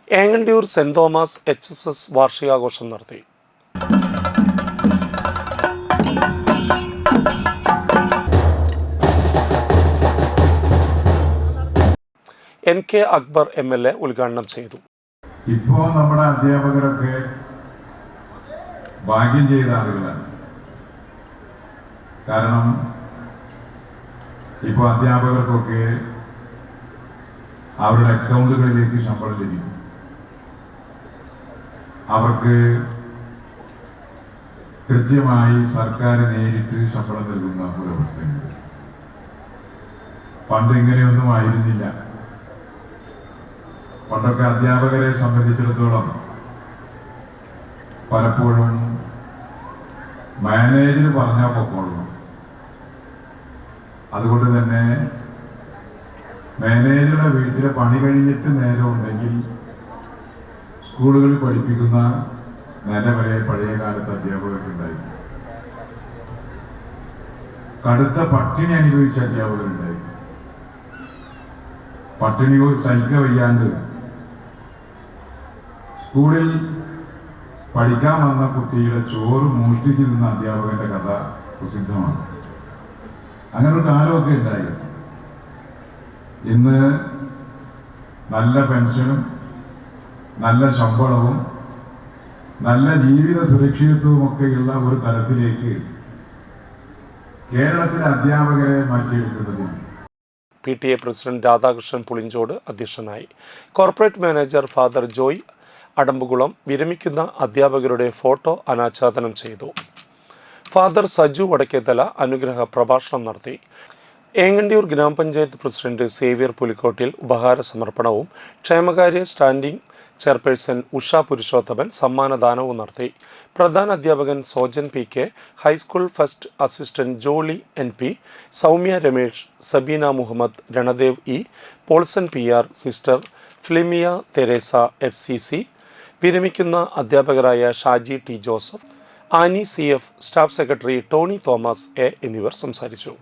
Engandiyur saint Thomas HSS വാർഷികാഘോഷം നടത്തി. NK Akbar MLA ഉദ്ഘാടനം ചെയ്തു. ഇപ്പോൾ നമ്മുടെ അധ്യാപകരൊക്കെ ഭാഗ്യം ചെയ്ത ആളുകളാണ്. കാരണം ഇപ്പോൾ അധ്യാപകർക്കൊക്കെ അവരുടെ അക്കൗണ്ടുകളിലേക്ക് ശമ്പളം ലഭിക്കും. അവർക്ക് കൃത്യമായി സർക്കാർ നേരിട്ട് ശമ്പളം നൽകുന്ന ഒരവസ്ഥയുണ്ട്. പണ്ട് ഇങ്ങനെയൊന്നും ആയിരുന്നില്ല. പണ്ടൊക്കെ അധ്യാപകരെ സംബന്ധിച്ചിടത്തോളം പലപ്പോഴും മാനേജർ പറഞ്ഞാൽ പൊക്കോളൂ. അതുകൊണ്ട് തന്നെ മാനേജറുടെ വീട്ടിലെ പണി കഴിഞ്ഞിട്ട് നേരം ഉണ്ടെങ്കിൽ സ്കൂളുകളിൽ പഠിപ്പിക്കുന്ന നില വരെ പഴയ കാലത്ത് അധ്യാപകർക്കുണ്ടായി. കടുത്ത പട്ടിണി അനുഭവിച്ച അധ്യാപകരുണ്ടായി. പട്ടിണി സഹിക്കാൻ വയ്യാണ്ട് സ്കൂളിൽ പഠിക്കാൻ വന്ന കുട്ടിയുടെ ചോറ് മോഷ്ടിച്ചു നിന്ന അധ്യാപകന്റെ കഥ പ്രസിദ്ധമാണ്. അങ്ങനെ ഒരു കാലമൊക്കെ ഉണ്ടായി. ഇന്ന് നല്ല പെൻഷനും നല്ല ശമ്പളവും നല്ല ജീവിത സുരക്ഷിതത്വവും ഒക്കെയുള്ള ഒരു തലത്തിലേക്ക് കേരളത്തിലെ അധ്യാപകരെ മാറ്റിയെടുക്കുന്നതിന് PTA പ്രസിഡന്റ് രാധാകൃഷ്ണൻ പുളിഞ്ചോട് അധ്യക്ഷനായി. Corporate manager father Joy Adampukulam വിരമിക്കുന്ന അധ്യാപകരുടെ ഫോട്ടോ അനാച്ഛാദനം ചെയ്തു. ഫാദർ സജു വടക്കേത്തല അനുഗ്രഹ പ്രഭാഷണം നടത്തി. ഏങ്ങണ്ടിയൂർ ഗ്രാമപഞ്ചായത്ത് പ്രസിഡന്റ് സേവ്യർ പുലിക്കോട്ടിൽ ഉപഹാര സമർപ്പണവും ക്ഷേമകാര്യ സ്റ്റാൻഡിംഗ് ചെയർപേഴ്സൺ ഉഷ പുരുഷോത്തമൻ സമ്മാനദാനവും നടത്തി. പ്രധാന അധ്യാപകൻ Sojan PK, high school first assistant Jolly NP, Soumya Ramesh, Sabeena Muhammad, Ranadev E, Paulson PR, sister Flimiya Theresa FCC, വിരമിക്കുന്ന അധ്യാപകരായ Shaji T. Joseph, Annie CF, staff secretary Tony Thomas A എന്നിവർ സംസാരിച്ചു.